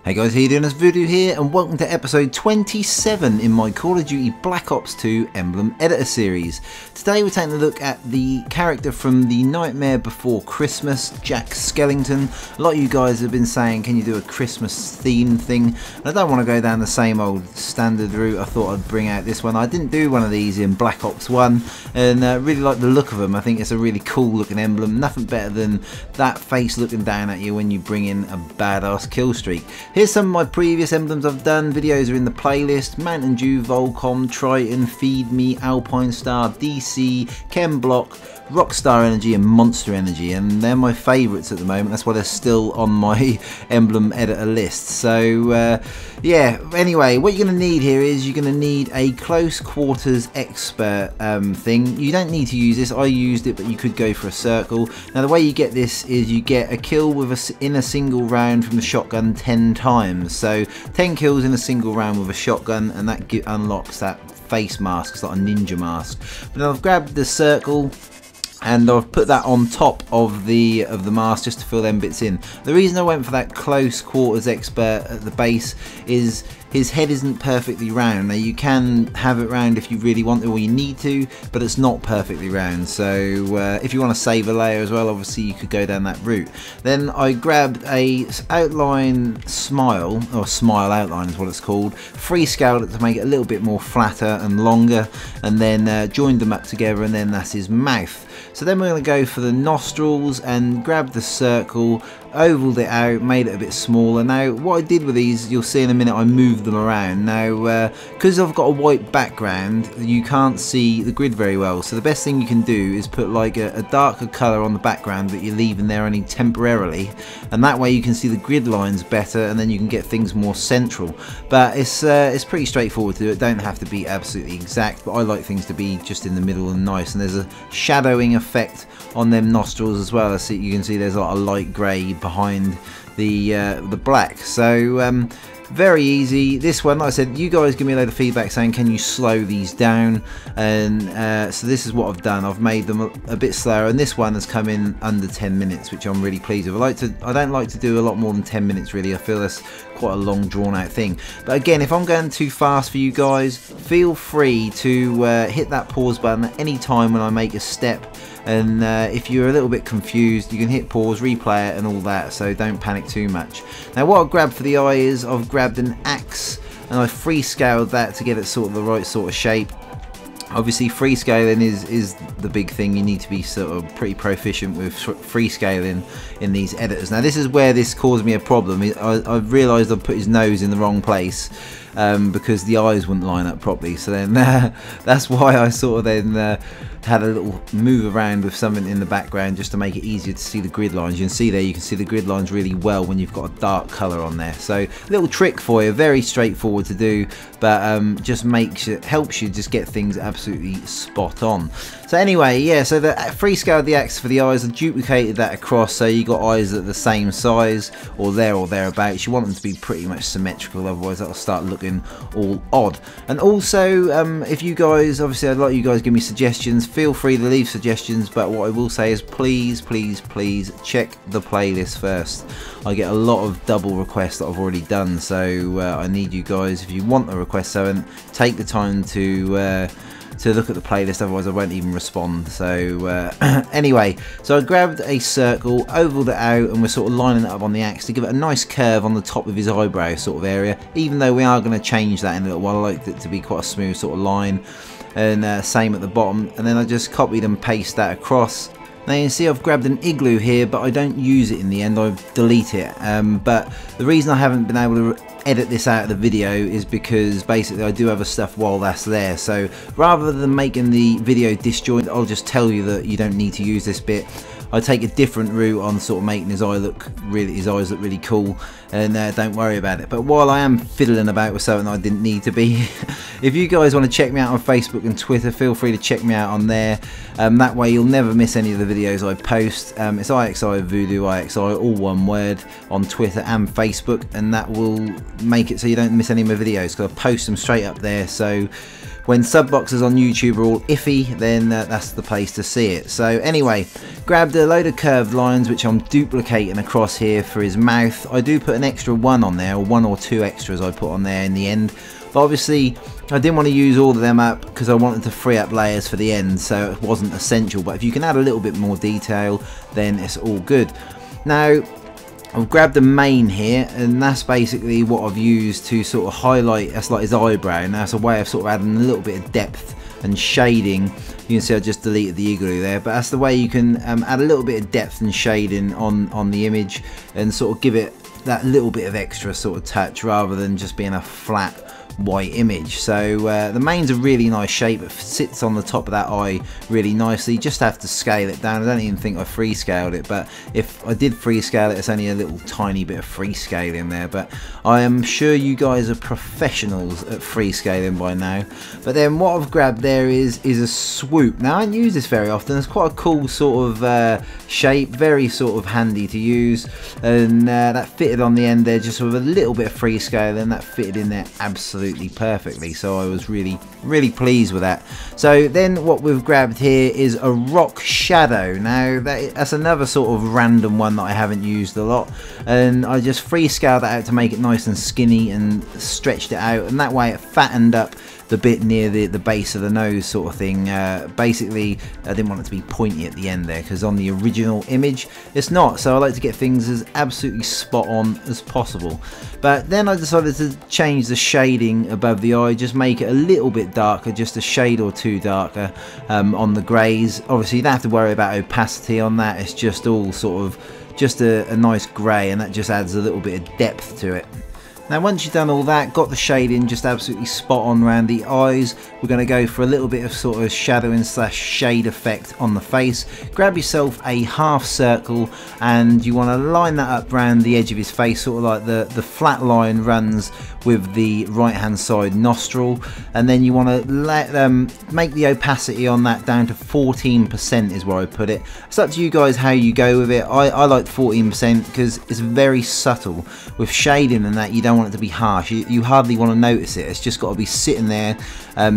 Hey guys, how you doing? It's Voodoo here and welcome to episode 27 in my Call of Duty Black Ops 2 Emblem editor series. Today we're taking a look at the character from The Nightmare Before Christmas, Jack Skelington. A lot of you guys have been saying, can you do a Christmas themed thing? And I don't want to go down the same old standard route. I thought I'd bring out this one. I didn't do one of these in Black Ops 1 and really like the look of them. I think it's a really cool looking emblem. Nothing better than that face looking down at you when you bring in a badass kill streak. Here's some of my previous emblems I've done. Videos are in the playlist: Mountain Dew, Volcom, Trittion, Feed Me, Alpinestars, DC, Chem Block, Rockstar Energy and Monster Energy, and they're my favourites at the moment. That's why they're still on my emblem editor list. So yeah, anyway, what you're going to need here is you're going to need a close quarters expert thing. You don't need to use this, I used it, but you could go for a circle. Now the way you get this is you get a kill with in a single round from the shotgun 10 times. So 10 kills in a single round with a shotgun, and that unlocks that face mask. It's like a ninja mask. But then I've grabbed the circle and I've put that on top of the mask just to fill them bits in. The reason I went for that close quarters expert at the base is his head isn't perfectly round. Now you can have it round if you really want to or you need to, but it's not perfectly round. So if you want to save a layer as well, obviously you could go down that route. Then I grabbed a outline smile, or smile outline is what it's called, free scaled it to make it a little bit more flatter and longer, and then joined them up together, and then that's his mouth. So then we're going to go for the nostrils and grab the circle, ovaled it out, made it a bit smaller. Now what I did with these, you'll see in a minute, I moved them around. Now because I've got a white background, you can't see the grid very well, so the best thing you can do is put like a darker colour on the background that you're leaving there only temporarily, and that way you can see the grid lines better, and then you can get things more central. But it's pretty straightforward to do. It don't have to be absolutely exact, but I like things to be just in the middle and nice. And there's a shadowing effect on them nostrils as well. As you can see, there's a lot of light grey behind the black. So very easy. This one, like I said, you guys give me a load of feedback saying can you slow these down, and so this is what I've done. I've made them a bit slower, and this one has come in under 10 minutes, which I'm really pleased with. I don't like to do a lot more than 10 minutes really. I feel that's quite a long drawn out thing. But again, if I'm going too fast for you guys, feel free to hit that pause button at any time when I make a step. And if you're a little bit confused, you can hit pause, replay it and all that, so don't panic too much. Now what I've grabbed for the eye is I've grabbed an axe and I free scaled that to get it sort of the right sort of shape. Obviously free scaling is the big thing. You need to be sort of pretty proficient with free scaling in these editors. Now this is where this caused me a problem. I realised I'd put his nose in the wrong place because the eyes wouldn't line up properly, so then that's why I sort of then had a little move around with something in the background just to make it easier to see the grid lines. You can see there, you can see the grid lines really well when you've got a dark colour on there. So little trick for you, very straightforward to do, but just helps you just get things absolutely spot on. So anyway, yeah, so the free scaled the axe for the eyes, I duplicated that across so you got eyes that are the same size or there or thereabouts. You want them to be pretty much symmetrical, otherwise that'll start looking all odd. And also if you guys, obviously I'd like you guys to give me suggestions, feel free to leave suggestions, but what I will say is please check the playlist first. I get a lot of double requests that I've already done, so I need you guys, if you want to request something, take the time to look at the playlist, otherwise I won't even respond. So anyway, so I grabbed a circle, ovaled it out, and we're sort of lining it up on the axe to give it a nice curve on the top of his eyebrow sort of area, even though we are going to change that in a little while. I like it to be quite a smooth sort of line, and same at the bottom. And then I just copied and pasted that across. Now you can see I've grabbed an igloo here, but I don't use it in the end, I delete it. But the reason I haven't been able to edit this out of the video is because basically I do other stuff while that's there. So rather than making the video disjoint, I'll just tell you that you don't need to use this bit. I take a different route on sort of making his eyes look really cool, and don't worry about it. But while I am fiddling about with something I didn't need to be, if you guys want to check me out on Facebook and Twitter, feel free to check me out on there. That way you'll never miss any of the videos I post. It's IXIVoodooIXI, all one word, on Twitter and Facebook, and that will make it so you don't miss any of my videos, because I post them straight up there. So when sub boxes on YouTube are all iffy, then that's the place to see it. So anyway, grabbed grabbed a load of curved lines which I'm duplicating across here for his mouth. I do put an extra one on there, or one or two extras I put on there in the end, but obviously I didn't want to use all of them up because I wanted to free up layers for the end, so it wasn't essential. But if you can add a little bit more detail, then it's all good. Now I've grabbed the mane here, and that's basically what I've used to sort of highlight, that's like his eyebrow, and that's a way of sort of adding a little bit of depth and shading. You can see I just deleted the igloo there, but that's the way you can add a little bit of depth and shading on the image and sort of give it that little bit of extra sort of touch rather than just being a flat white image. So the mane's a really nice shape. It sits on the top of that eye really nicely. Just have to scale it down. I don't even think I free scaled it, but if I did free scale it, it's only a little tiny bit of free scaling there, but I am sure you guys are professionals at free scaling by now. But then what I've grabbed there is a swoop. Now I don't use this very often. It's quite a cool sort of shape, very sort of handy to use, and that fitted on the end there just with a little bit of free scaling. That fitted in there absolutely perfectly, so I was really pleased with that. So then what we've grabbed here is a rock shadow. Now that's another sort of random one that I haven't used a lot, and I just free scaled that out to make it nice and skinny and stretched it out, and that way it fattened up the bit near the base of the nose sort of thing. Basically I didn't want it to be pointy at the end there, because on the original image it's not, so I like to get things as absolutely spot on as possible. But then I decided to change the shading above the eye, just make it a little bit darker, just a shade or two darker on the greys. Obviously you don't have to worry about opacity on that, it's just all sort of just a nice grey, and that just adds a little bit of depth to it. Now once you've done all that, got the shading just absolutely spot on around the eyes, we're going to go for a little bit of sort of shadowing slash shade effect on the face. Grab yourself a half circle, and you want to line that up around the edge of his face, sort of like the flat line runs with the right hand side nostril, and then you want to make the opacity on that down to 14% is where I put it. It's up to you guys how you go with it. I like 14% because it's very subtle. With shading and that, you don't want it to be harsh. You hardly want to notice it. It's just got to be sitting there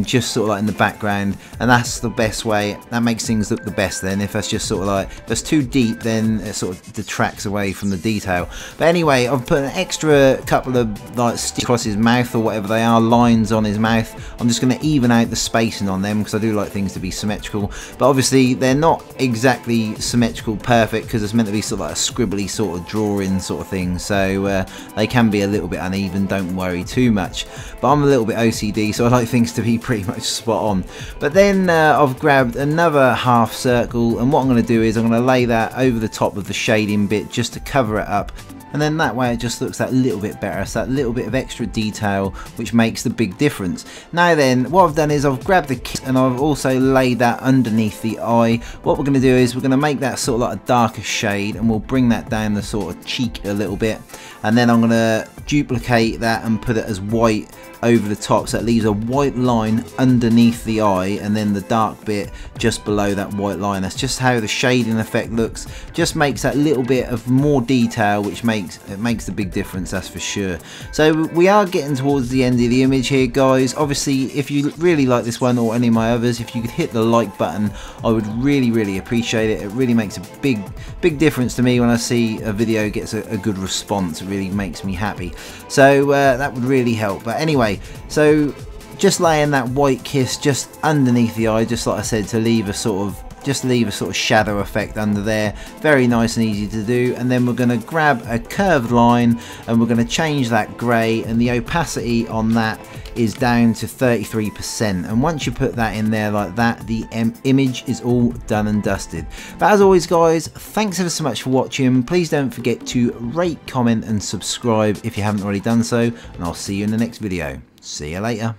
just sort of like in the background, and that's the best way. That makes things look the best then. If that's just sort of like, if it's too deep, then it sort of detracts away from the detail. But anyway, I've put an extra couple of like sticks across his mouth or whatever they are, lines on his mouth. I'm just going to even out the spacing on them because I do like things to be symmetrical, but obviously they're not exactly symmetrical perfect because it's meant to be sort of like a scribbly sort of drawing sort of thing, so they can be a little bit uneven. Don't worry too much, but I'm a little bit OCD, so I like things to be pretty much spot on. But then I've grabbed another half circle, and what I'm going to do is I'm going to lay that over the top of the shading bit just to cover it up, and then that way it just looks that little bit better. It's that little bit of extra detail which makes the big difference. Now then, what I've done is I've grabbed the kit and I've also laid that underneath the eye. What we're going to do is we're going to make that sort of like a darker shade, and we'll bring that down the sort of cheek a little bit, and then I'm going to duplicate that and put it as white over the top, so it leaves a white line underneath the eye and then the dark bit just below that white line. That's just how the shading effect looks. Just makes that little bit of more detail, which makes the big difference, that's for sure. So we are getting towards the end of the image here, guys. Obviously if you really like this one or any of my others, if you could hit the like button, I would really appreciate it. It really makes a big difference to me when I see a video gets a good response. It really makes me happy, so that would really help. But anyway, so just laying that white kiss just underneath the eye, just like I said, to leave a sort of shadow effect under there. Very nice and easy to do. And then we're going to grab a curved line and we're going to change that grey, and the opacity on that is down to 33%, and once you put that in there like that, the image is all done and dusted. But as always, guys, thanks ever so much for watching. Please don't forget to rate, comment and subscribe if you haven't already done so, and I'll see you in the next video. See you later.